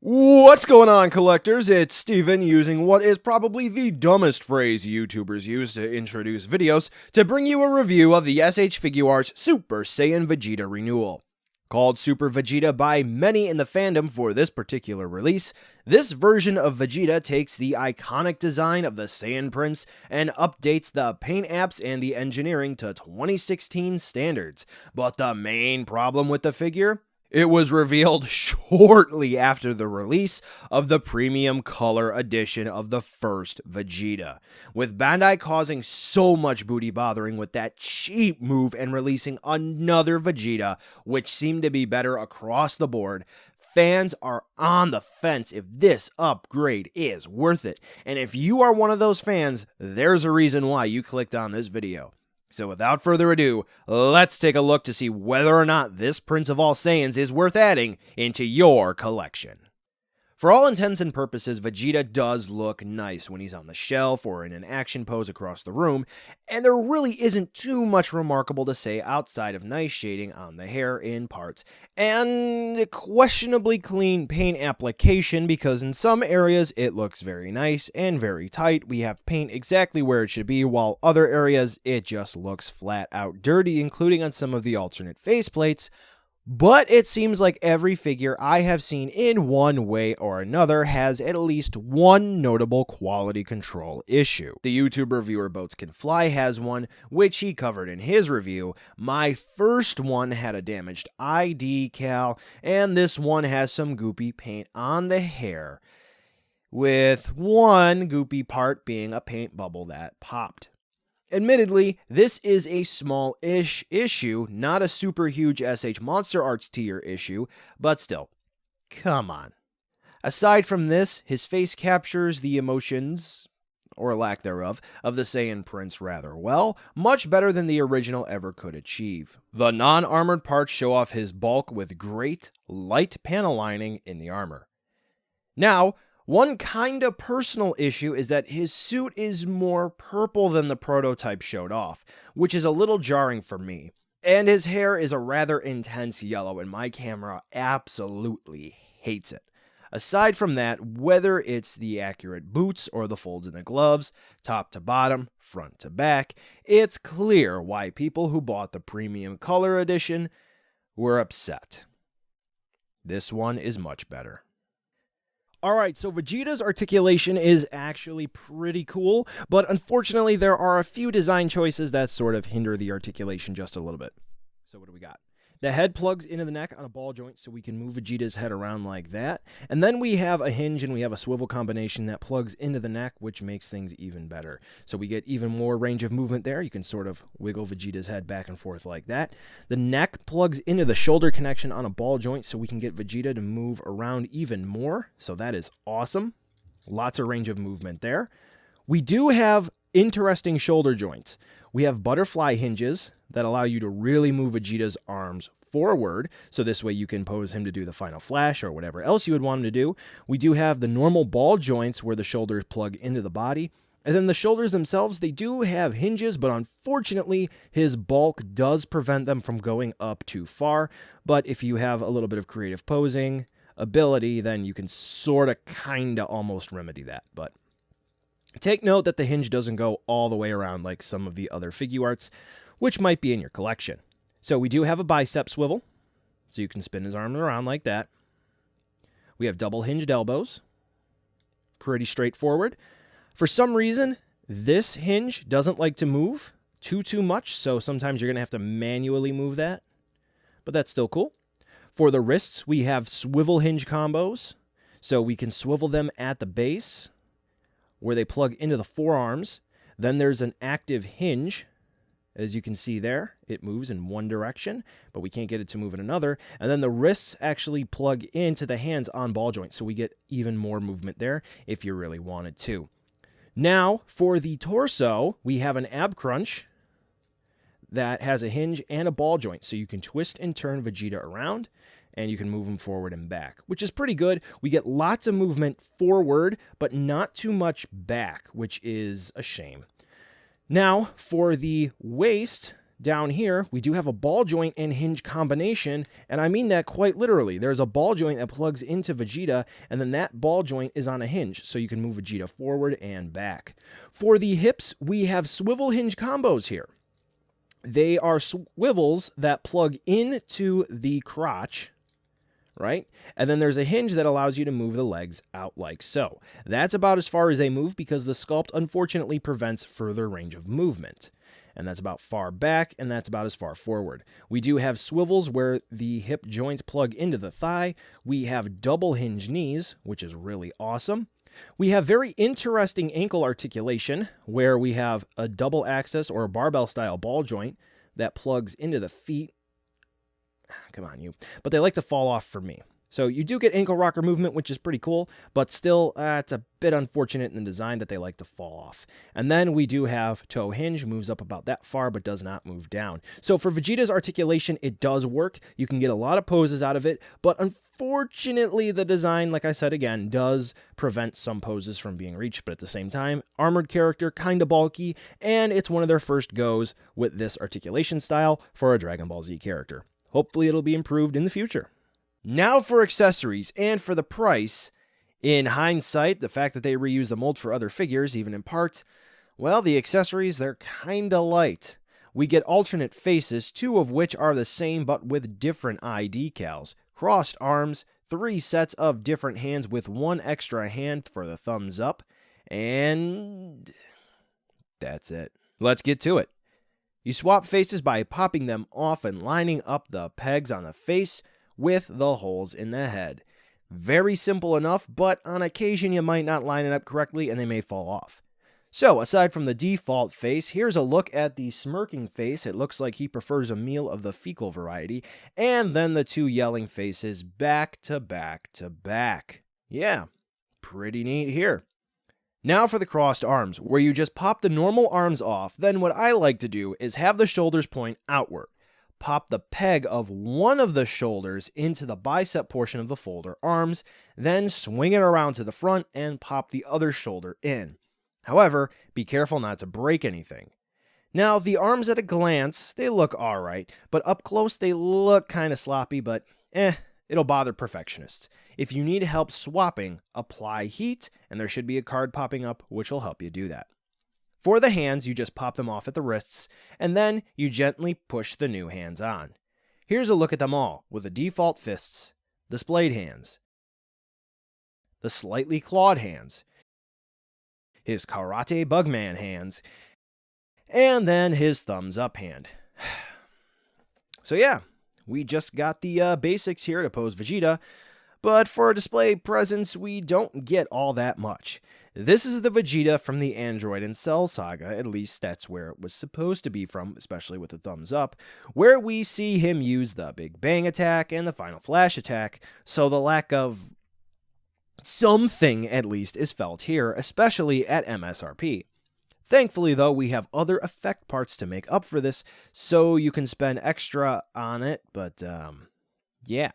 What's going on, collectors? It's Steven using what is probably the dumbest phrase YouTubers use to introduce videos to bring you a review of the SH Figuarts Super Saiyan Vegeta Renewal. Called Super Vegeta by many in the fandom for this particular release, this version of Vegeta takes the iconic design of the Saiyan Prince and updates the paint apps and the engineering to 2016 standards. But the main problem with the figure? It was revealed shortly after the release of the premium color edition of the first Vegeta, with Bandai causing so much booty bothering with that cheap move and releasing another Vegeta, which seemed to be better across the board. Fans are on the fence if this upgrade is worth it, and if you are one of those fans, there's a reason why you clicked on this video. So without further ado, let's take a look to see whether or not this Prince of All Saiyans is worth adding into your collection. For all intents and purposes, Vegeta does look nice when he's on the shelf or in an action pose across the room, and there really isn't too much remarkable to say outside of nice shading on the hair in parts, and questionably clean paint application because in some areas it looks very nice and very tight. We have paint exactly where it should be, while other areas it just looks flat out dirty, including on some of the alternate faceplates. But it seems like every figure I have seen in one way or another has at least one notable quality control issue. The YouTube reviewer Boats Can Fly has one, which he covered in his review. My first one had a damaged eye decal, and this one has some goopy paint on the hair, with one goopy part being a paint bubble that popped. Admittedly, this is a small-ish issue, not a super huge SH Monster Arts tier issue, but still, come on. Aside from this, his face captures the emotions, or lack thereof, of the Saiyan Prince rather well, much better than the original ever could achieve. The non-armored parts show off his bulk with great, light panel lining in the armor. Now, one kinda personal issue is that his suit is more purple than the prototype showed off, which is a little jarring for me. And his hair is a rather intense yellow, and my camera absolutely hates it. Aside from that, whether it's the accurate boots or the folds in the gloves, top to bottom, front to back, it's clear why people who bought the premium color edition were upset. This one is much better. Alright, so Vegeta's articulation is actually pretty cool, but unfortunately there are a few design choices that sort of hinder the articulation just a little bit. So what do we got? The head plugs into the neck on a ball joint so we can move Vegeta's head around like that. And then we have a hinge and we have a swivel combination that plugs into the neck, which makes things even better. So we get even more range of movement there. You can sort of wiggle Vegeta's head back and forth like that. The neck plugs into the shoulder connection on a ball joint so we can get Vegeta to move around even more. So that is awesome. Lots of range of movement there. We do have interesting shoulder joints. We have butterfly hinges that allow you to really move Vegeta's arms forward, so this way you can pose him to do the final flash or whatever else you would want him to do. We do have the normal ball joints where the shoulders plug into the body, and then the shoulders themselves, they do have hinges, but unfortunately his bulk does prevent them from going up too far. But if you have a little bit of creative posing ability, then you can sort of kind of almost remedy that. But take note that the hinge doesn't go all the way around like some of the other Figuarts, which might be in your collection. So we do have a bicep swivel, so you can spin his arm around like that. We have double hinged elbows. Pretty straightforward. For some reason, this hinge doesn't like to move too much, so sometimes you're going to have to manually move that. But that's still cool. For the wrists, we have swivel hinge combos, so we can swivel them at the base where they plug into the forearms. Then there's an active hinge. As you can see there, it moves in one direction, but we can't get it to move in another. And then the wrists actually plug into the hands on ball joints, so we get even more movement there if you really wanted to. Now, for the torso, we have an ab crunch that has a hinge and a ball joint, so you can twist and turn Vegeta around, and you can move him forward and back, which is pretty good. We get lots of movement forward, but not too much back, which is a shame. Now, for the waist, down here, we do have a ball joint and hinge combination, and I mean that quite literally. There's a ball joint that plugs into Vegeta, and then that ball joint is on a hinge, so you can move Vegeta forward and back. For the hips, we have swivel hinge combos here. They are swivels that plug into the crotch, right? And then there's a hinge that allows you to move the legs out like so. That's about as far as they move because the sculpt unfortunately prevents further range of movement. And that's about far back, and that's about as far forward. We do have swivels where the hip joints plug into the thigh. We have double hinge knees, which is really awesome. We have very interesting ankle articulation, where we have a double axis or a barbell-style ball joint that plugs into the feet. Come on, you. But they like to fall off for me. So you do get ankle rocker movement, which is pretty cool, but still, it's a bit unfortunate in the design that they like to fall off. And then we do have toe hinge, moves up about that far, but does not move down. So for Vegeta's articulation, it does work. You can get a lot of poses out of it, but unfortunately, the design, like I said again, does prevent some poses from being reached, but at the same time, armored character, kind of bulky, and it's one of their first goes with this articulation style for a Dragon Ball Z character. Hopefully, it'll be improved in the future. Now for accessories, and for the price. In hindsight, the fact that they reuse the mold for other figures, even in part, well, the accessories, they're kinda light. We get alternate faces, 2 of which are the same but with different eye decals, crossed arms, 3 sets of different hands with 1 extra hand for the thumbs up, and that's it. Let's get to it. You swap faces by popping them off and lining up the pegs on the face with the holes in the head. Very simple enough, but on occasion you might not line it up correctly and they may fall off. So, aside from the default face, here's a look at the smirking face. It looks like he prefers a meal of the fecal variety, and then the 2 yelling faces back to back to back. Yeah, pretty neat here. Now for the crossed arms, where you just pop the normal arms off. Then what I like to do is have the shoulders point outward. Pop the peg of one of the shoulders into the bicep portion of the folder arms, then swing it around to the front and pop the other shoulder in. However, be careful not to break anything. Now, the arms at a glance, they look alright, but up close they look kinda sloppy, but it'll bother perfectionists. If you need help swapping, apply heat, and there should be a card popping up which will help you do that. For the hands, you just pop them off at the wrists, and then you gently push the new hands on. Here's a look at them all, with the default fists, the splayed hands, the slightly clawed hands, his karate bugman hands, and then his thumbs up hand. So yeah, we just got the basics here to pose Vegeta, but for a display presence, we don't get all that much. This is the Vegeta from the Android and Cell saga, at least that's where it was supposed to be from, especially with the thumbs up, where we see him use the Big Bang attack and the Final Flash attack, so the lack of something, at least, is felt here, especially at MSRP. Thankfully, though, we have other effect parts to make up for this, so you can spend extra on it, but, yeah.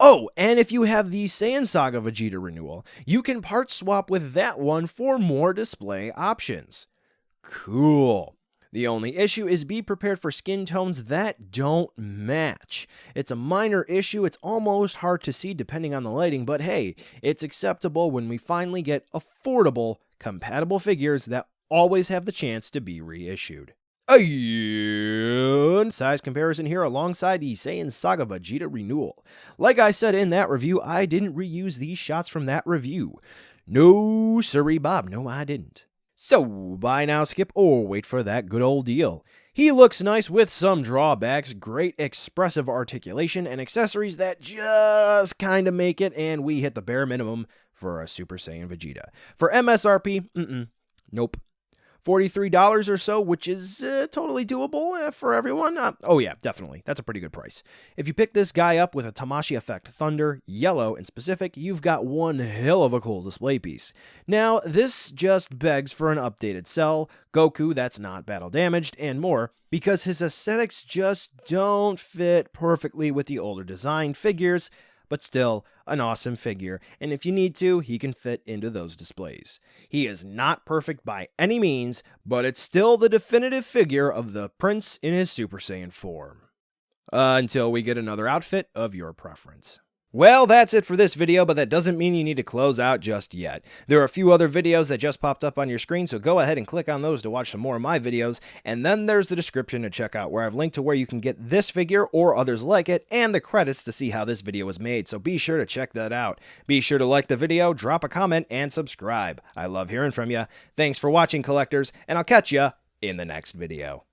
Oh, and if you have the Saiyan Saga Vegeta Renewal, you can part swap with that one for more display options. Cool. The only issue is be prepared for skin tones that don't match. It's a minor issue, it's almost hard to see depending on the lighting, but hey, it's acceptable when we finally get affordable, compatible figures that always have the chance to be reissued. And size comparison here alongside the Saiyan Saga Vegeta Renewal. Like I said in that review, I didn't reuse these shots from that review. No siree Bob, no I didn't. So, buy now, skip, or wait for that good old deal. He looks nice with some drawbacks, great expressive articulation, and accessories that just kinda make it, and we hit the bare minimum for a Super Saiyan Vegeta. For MSRP, nope. $43 or so, which is totally doable for everyone. Oh yeah, definitely. That's a pretty good price. If you pick this guy up with a Tamashii Effect Thunder, yellow in specific, you've got one hell of a cool display piece. Now, this just begs for an updated Cell, Goku that's not battle damaged, and more, because his aesthetics just don't fit perfectly with the older design figures, but still, an awesome figure, and if you need to, he can fit into those displays. He is not perfect by any means, but it's still the definitive figure of the Prince in his Super Saiyan form. Until we get another outfit of your preference. Well, that's it for this video, but that doesn't mean you need to close out just yet. There are a few other videos that just popped up on your screen, so go ahead and click on those to watch some more of my videos, and then there's the description to check out, where I've linked to where you can get this figure or others like it, and the credits to see how this video was made, so be sure to check that out. Be sure to like the video, drop a comment, and subscribe. I love hearing from you. Thanks for watching, collectors, and I'll catch ya in the next video.